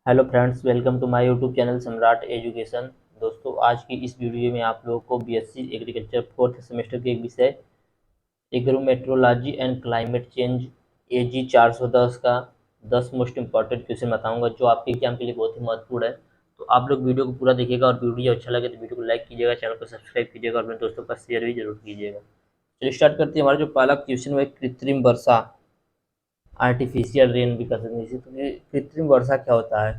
Hello friends, welcome to my YouTube channel Samrat education. दोस्तों, आज की इस वीडियो में आप लोगों को बीएससी एग्रीकल्चर फोर्थ सेमेस्टर के एक विषय एग्रोमेट्रोलॉजी एंड क्लाइमेट चेंज एजी 410 का 10 मोस्ट इंपॉर्टेंट क्वेश्चन बताऊंगा, जो आपके एग्जाम के लिए बहुत ही महत्वपूर्ण है। तो आप लोग वीडियो को पूरा देखिएगा और वीडियो अच्छा लगे तो वीडियो को लाइक कीजिएगा, चैनल को सब्सक्राइब कीजिएगा और अपने दोस्तों का शेयर भी जरूर कीजिएगा। चलिए स्टार्ट करते हैं। हमारा जो पहला क्वेश्चन है कृत्रिम वर्षा, आर्टिफिशियल रेन भी कर सकते हैं इसे। तो ये कृत्रिम वर्षा क्या होता है?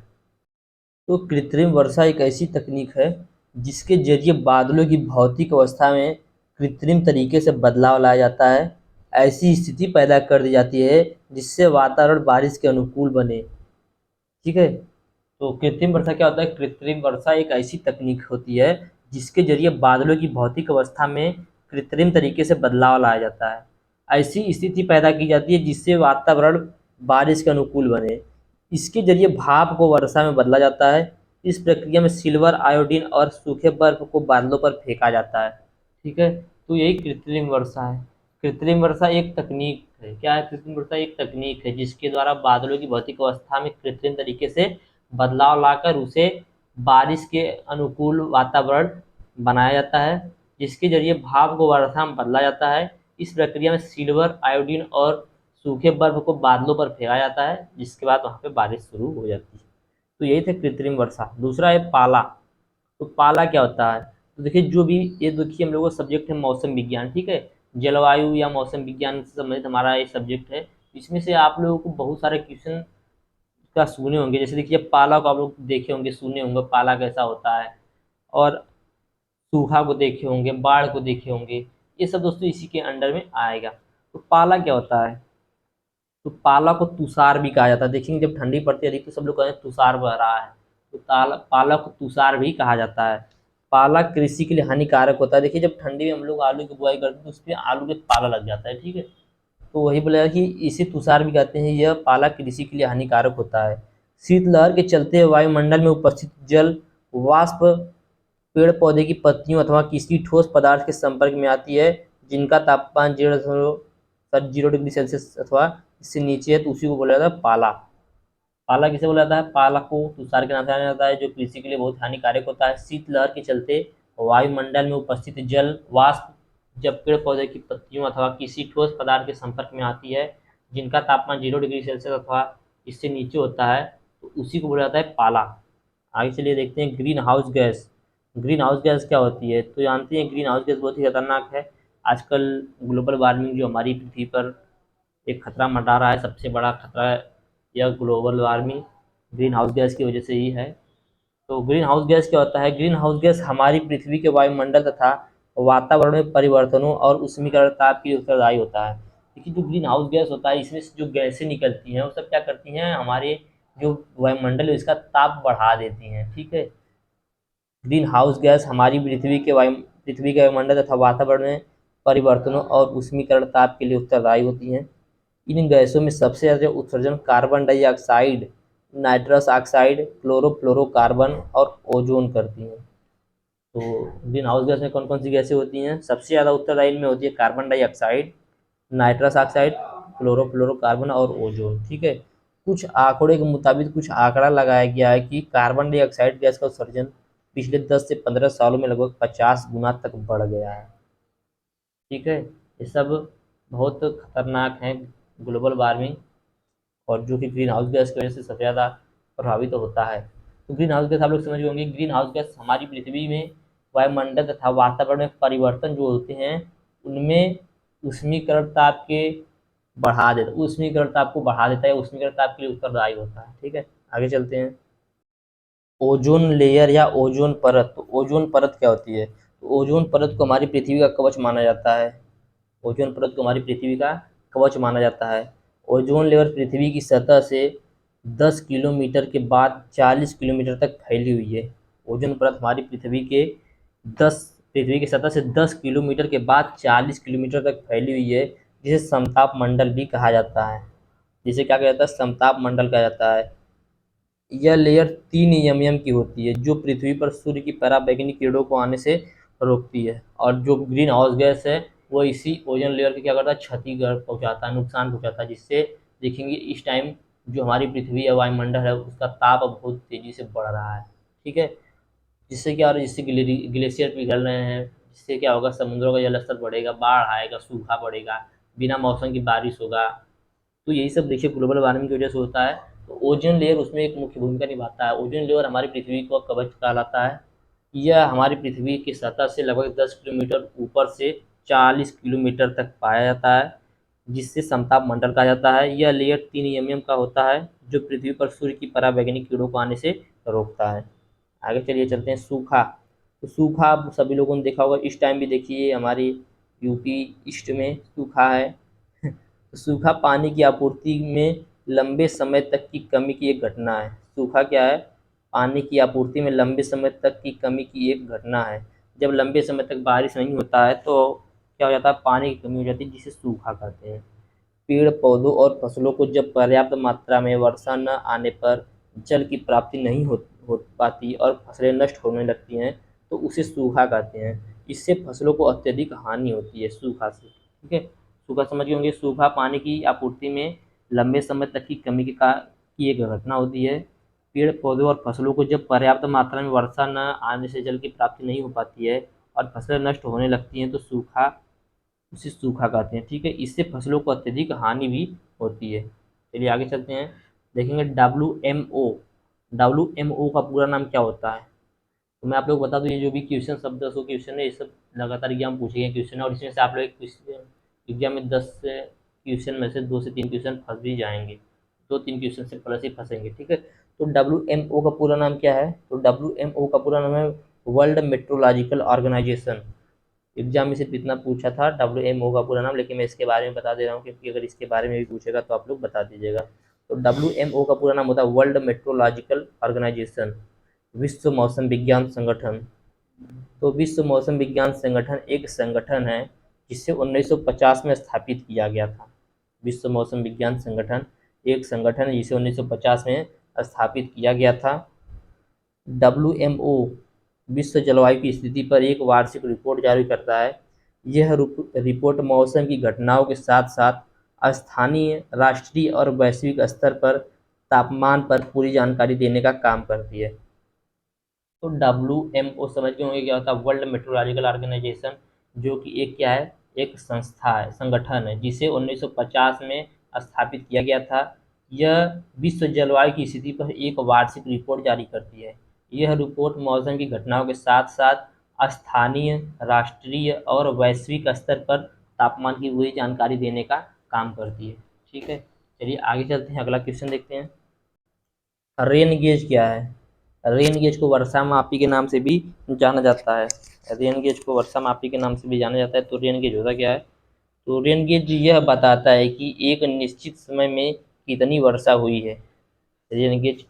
तो कृत्रिम वर्षा एक ऐसी तकनीक है जिसके जरिए बादलों की भौतिक अवस्था में कृत्रिम तरीके से बदलाव लाया जाता है। ऐसी स्थिति पैदा कर दी जाती है जिससे वातावरण बारिश के अनुकूल बने। ठीक है। तो कृत्रिम वर्षा क्या होता है? कृत्रिम वर्षा एक ऐसी तकनीक होती है जिसके जरिए बादलों की भौतिक अवस्था में कृत्रिम तरीके से बदलाव लाया जाता है। ऐसी स्थिति पैदा की जाती है जिससे वातावरण बारिश के अनुकूल बने। इसके जरिए भाप को वर्षा में बदला जाता है। इस प्रक्रिया में सिल्वर आयोडीन और सूखे बर्फ को बादलों पर फेंका जाता है। ठीक है। तो यही कृत्रिम वर्षा है। कृत्रिम वर्षा एक तकनीक है। क्या है? कृत्रिम वर्षा एक तकनीक है जिसके द्वारा बादलों की भौतिक अवस्था में कृत्रिम तरीके से बदलाव लाकर उसे बारिश के अनुकूल वातावरण बनाया जाता है, जिसके जरिए भाप को वर्षा में बदला जाता है। इस प्रक्रिया में सिल्वर आयोडीन और सूखे बर्फ को बादलों पर फेंका जाता है, जिसके बाद वहाँ पे बारिश शुरू हो जाती है। तो यही थे कृत्रिम वर्षा। दूसरा है पाला। तो पाला क्या होता है? तो देखिए, जो भी ये देखिए हम लोगों का सब्जेक्ट है मौसम विज्ञान। ठीक है। जलवायु या मौसम विज्ञान से संबंधित हमारा ये सब्जेक्ट है। इसमें से आप लोगों को बहुत सारे क्वेश्चन का सुने होंगे। जैसे देखिए, पाला को आप लोग देखे होंगे, सुने होंगे पाला कैसा होता है, और सूखा को देखे होंगे, बाढ़ को देखे होंगे। ये सब दोस्तों इसी के अंडर में आएगा। तो पाला क्या होता है? तो पाला को तुषार भी कहा जाता है। देखेंगे जब ठंडी पड़ती है अधिक तो सब लोग कहते हैं तुषार बह रहा है। तो पाला को तुषार भी कहा जाता है। पाला कृषि के लिए हानिकारक होता है। देखिए, जब ठंडी में हम लोग आलू की बुआई करते हैं तो उसमें आलू में पाला लग जाता है। ठीक है। तो वही बोलेगा कि इसे तुषार भी कहते हैं। यह पाला कृषि के लिए हानिकारक होता है। शीतलहर के चलते वायुमंडल में उपस्थित जल वाष्प पेड़ पौधे की पत्तियों अथवा किसी ठोस पदार्थ के संपर्क में आती है, जिनका तापमान 0.0 डिग्री सेल्सियस अथवा इससे नीचे है, तो उसी को बोला जाता है पाला। पाला किसे बोला जाता है? पाला को तुषार के नाम से जाना जाता है, जो कृषि के लिए बहुत हानिकारक होता है। शीतलहर के चलते वायुमंडल में उपस्थित जल वाष्प जब पेड़ पौधे की पत्तियों अथवा किसी ठोस पदार्थ के संपर्क में आती है, जिनका तापमान 0 डिग्री सेल्सियस अथवा इससे नीचे होता है, तो उसी को बोला जाता है पाला। आगे चलिए देखते हैं green house gas. Green house gas क्या होती है? तो जानते हैं ग्रीन हाउस गैस बहुत ही खतरनाक है। आजकल ग्लोबल वार्मिंग जो हमारी पृथ्वी पर एक खतरा मंडरा रहा है, सबसे बड़ा खतरा है यह global warming green house gas की वजह से ही है। तो ग्रीन हाउस गैस क्या होता है? ग्रीन हाउस गैस हमारी पृथ्वी के वायुमंडल तथा वातावरण में परिवर्तनों और उष्मीकरण ताप की उत्तरदायी होता है। देखिए, जो ग्रीन हाउस गैस होता है इसमें से जो गैसें निकलती हैं वो सब क्या करती हैं? हमारे जो वायुमंडल है इसका ताप बढ़ा देती हैं। ठीक है। ग्रीन हाउस गैस हमारी पृथ्वी के वायुमंडल तथा वातावरण में परिवर्तनों और उष्मीकरण ताप के लिए उत्तरदायी होती हैं। इन गैसों में सबसे ज़्यादा उत्सर्जन carbon dioxide, nitrous oxide, chlorofluorocarbon और ओजोन करती हैं। तो ग्रीन हाउस गैस में कौन कौन सी गैसें होती हैं? सबसे ज़्यादा उत्तरदायी इनमें होती है carbon dioxide, nitrous oxide, chlorofluorocarbon और ओजोन। ठीक है। कुछ आंकड़े के मुताबिक कुछ आंकड़ा लगाया गया है कि कार्बन डाइऑक्साइड गैस का उत्सर्जन पिछले 10 से 15 सालों में लगभग 50 गुना तक बढ़ गया है। ठीक है। ये सब बहुत खतरनाक है ग्लोबल वार्मिंग, और जो कि ग्रीन हाउस गैस की वजह से सबसे ज़्यादा प्रभावित होता है। तो ग्रीन हाउस गैस आप लोग समझ होंगे। ग्रीन हाउस गैस हमारी पृथ्वी में वायुमंडल तथा वातावरण में परिवर्तन जो होते हैं उनमें उष्मीकरण ताप के बढ़ा देता उष्मीकरण ताप को बढ़ा देता है, उष्मीकरण ताप के लिए उत्तरदायी होता है। ठीक है। आगे चलते हैं। ओजोन लेयर या ओजोन परत। तो ओजोन परत क्या होती है? तो ओजोन परत को हमारी पृथ्वी का कवच माना जाता है। ओजोन परत को हमारी पृथ्वी का कवच माना जाता है। ओजोन लेयर पृथ्वी की सतह से 10 किलोमीटर के बाद 40 किलोमीटर तक फैली हुई है। ओजोन परत हमारी पृथ्वी की सतह से 10 किलोमीटर के बाद 40 किलोमीटर तक फैली हुई है, जिसे समताप मंडल भी कहा जाता है। जिसे क्या कहा जाता है? समताप मंडल कहा जाता है। यह लेयर 3 mm की होती है, जो पृथ्वी पर सूर्य की पराबैंगनी किरणों को आने से रोकती है। और जो ग्रीन हाउस गैस है वो इसी ओजोन लेयर की क्या करता है? क्षति पहुंचाता है, नुकसान पहुंचाता है, जिससे देखेंगे इस टाइम जो हमारी पृथ्वी या वायुमंडल है उसका ताप अब बहुत तेजी से बढ़ रहा है। ठीक है, जिससे क्या हो रहा है, जिससे ग्लेशियर पिघल रहे हैं, जिससे क्या होगा, समुद्रों का जलस्तर बढ़ेगा, बाढ़ आएगा, सूखा पड़ेगा, बिना मौसम की बारिश होगा। तो यही सब देखिए ग्लोबल वार्मिंग की वजह से होता है। तो ओजोन लेयर उसमें एक मुख्य भूमिका निभाता है। ओजोन लेयर हमारी पृथ्वी को कवच कहलाता है। यह हमारी पृथ्वी की सतह से लगभग 10 किलोमीटर ऊपर से 40 किलोमीटर तक पाया जाता है, जिससे समताप मंडल कहा जाता है। यह लेयर 3 का होता है, जो पृथ्वी पर सूर्य की पराबैंगनी किरणों को आने से रोकता है। आगे चलिए चलते हैं सूखा। तो सूखा आप सभी लोगों ने देखा होगा, इस टाइम भी देखिए हमारी यूपी ईस्ट में सूखा है। तो सूखा पानी की आपूर्ति में लंबे समय तक की कमी की एक घटना है। सूखा क्या है? पानी की आपूर्ति में लंबे समय तक की कमी की एक घटना है। जब लंबे समय तक बारिश नहीं होता है तो क्या हो जाता है, पानी की कमी हो जाती है, जिसे सूखा कहते हैं। पेड़ पौधों और फसलों को जब पर्याप्त मात्रा में वर्षा न आने पर जल की प्राप्ति नहीं हो पाती और फसलें नष्ट होने लगती हैं, तो उसे सूखा कहते हैं। इससे फसलों को अत्यधिक हानि होती है सूखा से। ठीक है, सूखा समझ गए होंगे। सूखा पानी की आपूर्ति में लंबे समय तक की कमी की एक घटना होती है। पेड़ पौधों और फसलों को जब पर्याप्त मात्रा में वर्षा न आने से जल की प्राप्ति नहीं हो पाती है और फसलें नष्ट होने लगती हैं, तो उसे सूखा कहते हैं। ठीक है, इससे फसलों को अत्यधिक हानि भी होती है। चलिए आगे चलते हैं, देखेंगे डब्ल्यू एम ओ का पूरा नाम क्या होता है। तो मैं आप लोग बता दूं, ये जो भी क्वेश्चन शब्द सो क्वेश्चन है, ये सब लगातार एग्जाम पूछे गए क्वेश्चन है, और इसमें से आप लोग एग्जाम में 10 से क्वेश्चन में से 2 से 3 क्वेश्चन फंस भी जाएंगे, 2-3 क्वेश्चन से प्लस ही फंसेंगे। ठीक है, तो डब्ल्यू का पूरा नाम क्या है? तो डब्ल्यू का पूरा नाम है वर्ल्ड मेट्रोलॉजिकल ऑर्गेनाइजेशन। एग्जाम में सिर्फ इतना पूछा था डब्ल्यू का पूरा नाम, लेकिन मैं इसके बारे में बता दे रहा हूँ, क्योंकि अगर इसके बारे में भी पूछेगा तो आप लोग बता दीजिएगा। तो डब्ल्यू का पूरा नाम होता है वर्ल्ड मेट्रोलॉजिकल ऑर्गेनाइजेशन, विश्व मौसम विज्ञान संगठन। तो विश्व मौसम विज्ञान संगठन एक संगठन है जिसे 1950 में स्थापित किया गया था। विश्व मौसम विज्ञान संगठन एक संगठन है जिसे 1950 में स्थापित किया गया था। डब्ल्यूएमओ विश्व जलवायु की स्थिति पर एक वार्षिक रिपोर्ट जारी करता है। यह रिपोर्ट मौसम की घटनाओं के साथ साथ स्थानीय, राष्ट्रीय और वैश्विक स्तर पर तापमान पर पूरी जानकारी देने का काम करती है। तो डब्ल्यूएमओ समझ गए होंगे क्या होता है, वर्ल्ड मेट्रोलॉजिकल ऑर्गेनाइजेशन, जो कि एक क्या है, एक संस्था है, संगठन है, जिसे 1950 में स्थापित किया गया था। यह विश्व जलवायु की स्थिति पर एक वार्षिक रिपोर्ट जारी करती है। यह रिपोर्ट मौसम की घटनाओं के साथ साथ स्थानीय, राष्ट्रीय और वैश्विक स्तर पर तापमान की पूरी जानकारी देने का काम करती है। ठीक है, चलिए आगे चलते हैं, अगला क्वेश्चन देखते हैं। रेन गेज क्या है? रेन गेज को वर्षा मापी के नाम से भी जाना जाता है। रेन गेज को वर्षा मापी के नाम से भी जाना जाता है। तो रेन गेज होता क्या है? तो रेन गेज यह बताता है कि एक निश्चित समय में कितनी वर्षा हुई है। रेन गेज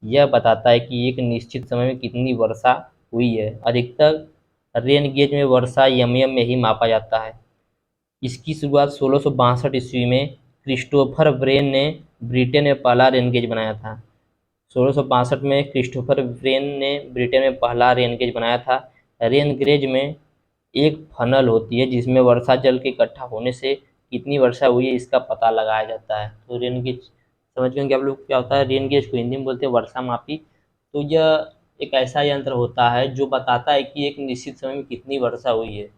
यह बताता है कि एक निश्चित समय में कितनी वर्षा हुई है। अधिकतर रेन गेज में वर्षा यमयम में ही मापा जाता है। इसकी शुरुआत 1662 ईस्वी में क्रिस्टोफर ब्रेन ने ब्रिटेन में पहला रेन गेज बनाया था। 1662 में क्रिस्टोफर ब्रेन ने ब्रिटेन में पहला रेन गेज बनाया था। रेन गेज में एक फनल होती है जिसमें वर्षा जल के इकट्ठा होने से कितनी वर्षा हुई है इसका पता लगाया जाता है। तो रेन गेज समझ गए कि आप लोग क्या होता है। रेन गेज को हिंदी में बोलते हैं वर्षा मापी। तो यह एक ऐसा यंत्र होता है जो बताता है कि एक निश्चित समय में कितनी वर्षा हुई है।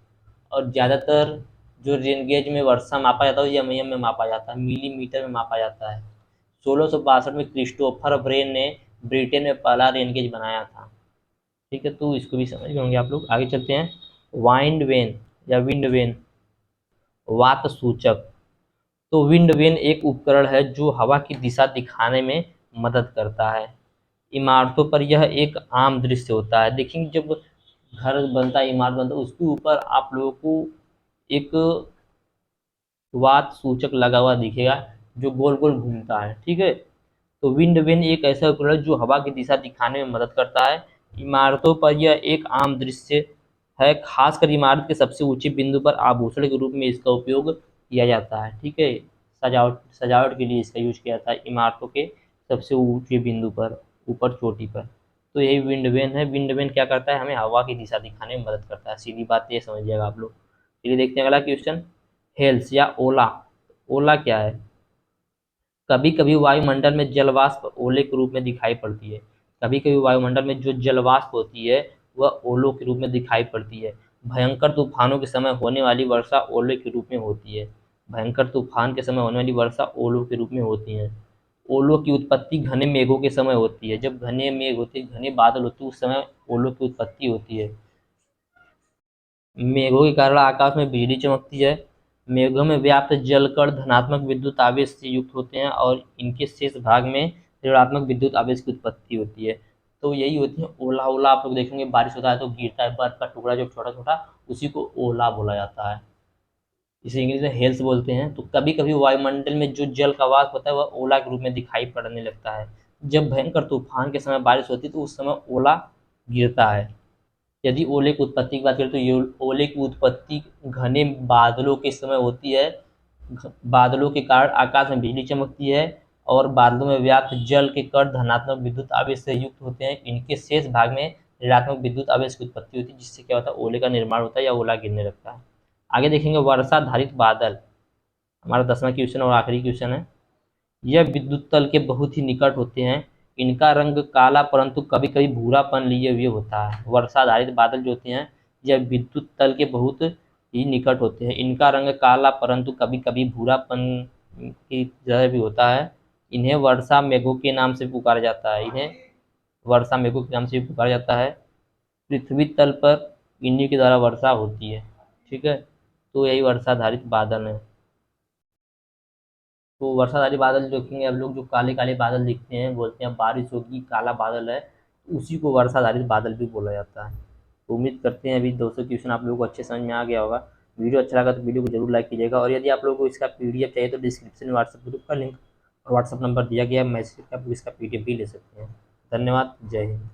और ज़्यादातर जो रेन गेज में वर्षा मापा जाता है वो एमएम में मापा जाता है, मिलीमीटर में मापा जाता है। 1662 में क्रिस्टोफर ब्रेन ने ब्रिटेन में पहला रेन गेज बनाया था। ठीक है, तो इसको भी समझ गए होंगे आप लोग। आगे चलते हैं, वाइंड वेन या विंड वेन, वात सूचक। तो विंड वेन एक उपकरण है जो हवा की दिशा दिखाने में मदद करता है। इमारतों पर यह एक आम दृश्य होता है। देखिए जब घर बनता है, इमारत बनता है, उसके ऊपर आप लोगों को एक वात सूचक लगा हुआ दिखेगा जो गोल गोल घूमता है। ठीक है, तो विंड वेन एक ऐसा उपकरण है जो हवा की दिशा दिखाने में मदद करता है। इमारतों पर यह एक आम दृश्य है, खासकर इमारत के सबसे ऊंचे बिंदु पर आभूषण के रूप में इसका उपयोग किया जाता है। ठीक है, सजावट सजावट के लिए इसका यूज किया जाता है इमारतों के सबसे ऊंचे बिंदु पर, ऊपर चोटी पर। तो यही विंड वेन है। विंड वेन क्या करता है, हमें हवा की दिशा दिखाने में मदद करता है। सीधी बात ये समझिएगा आप लोग। चलिए देखते हैं अगला क्वेश्चन, हेल्स या ओला। ओला क्या है? कभी कभी वायुमंडल में जलवाष्प ओले के रूप में दिखाई पड़ती है। कभी कभी वायुमंडल में जो जलवाष्प होती है वह ओलों के रूप में दिखाई पड़ती है। भयंकर तूफानों के समय होने वाली वर्षा ओले के रूप में होती है। भयंकर तूफान के समय होने वाली वर्षा ओलों के रूप में होती है। ओलों की उत्पत्ति घने मेघों के समय होती है। जब घने मेघ होते हैं, घने बादल होते हैं, उस समय ओलों की उत्पत्ति होती है। मेघों के कारण आकाश में बिजली चमकती है। मेघों में व्याप्त जलकण धनात्मक विद्युत आवेश से युक्त होते हैं और इनके शेष भाग में ऋणात्मक विद्युत आवेश की उत्पत्ति होती है। तो यही होती है ओला। ओला आप लोग देखेंगे बारिश होता है तो गिरता है बर्फ का टुकड़ा जो छोटा छोटा, उसी को ओला बोला जाता है। इसे इंग्लिश में हेल्स बोलते हैं। तो कभी कभी वायुमंडल में जो जल का वाष्प होता है वह ओला के रूप में दिखाई पड़ने लगता है। जब भयंकर तूफान के समय बारिश होती है तो उस समय ओला गिरता है। यदि ओले की उत्पत्ति की बात करें तो ये ओले की उत्पत्ति घने बादलों के समय होती है। बादलों के कारण आकाश में बिजली चमकती है और बादलों में व्याप्त जल के कण धनात्मक विद्युत आवेश से युक्त होते हैं। इनके शेष भाग में ऋणात्मक विद्युत आवेश की उत्पत्ति होती है, जिससे क्या होता है ओले का निर्माण होता है या ओला गिरने लगता है। आगे देखेंगे वर्षाधारित बादल, हमारा 10वां क्वेश्चन और आखिरी क्वेश्चन है। यह विद्युत तल के बहुत ही निकट होते हैं। इनका रंग काला परंतु कभी कभी भूरापन लिए हुए होता है। वर्षाधारित बादल जो होते हैं यह विद्युत तल के बहुत ही निकट होते हैं। इनका रंग काला परंतु कभी कभी भूरापन की तरह भी होता है। इन्हें वर्षा मेघों के नाम से पुकारा जाता है। इन्हें वर्षा मेघों के नाम से भी पुकारा जाता है। पृथ्वी तल पर इन्हीं के द्वारा वर्षा होती है। ठीक है, तो यही वर्षाधारित बादल है। तो वर्षाधारी बादल देखेंगे अब लोग, जो काले काले बादल दिखते हैं बोलते हैं बारिश होगी, काला बादल है, उसी को वर्षाधारित बादल भी बोला जाता है। तो उम्मीद करते हैं अभी 200 क्वेश्चन आप लोगों को अच्छे समझ में आ गया होगा। वीडियो अच्छा लगा तो वीडियो को जरूर लाइक कीजिएगा, और यदि आप लोगों को इसका पीडीएफ चाहिए तो डिस्क्रिप्शन में व्हाट्सएप ग्रुप का लिंक और व्हाट्सएप नंबर दिया गया है, मैसेज का इसका पीडीएफ भी ले सकते हैं। धन्यवाद। जय हिंद।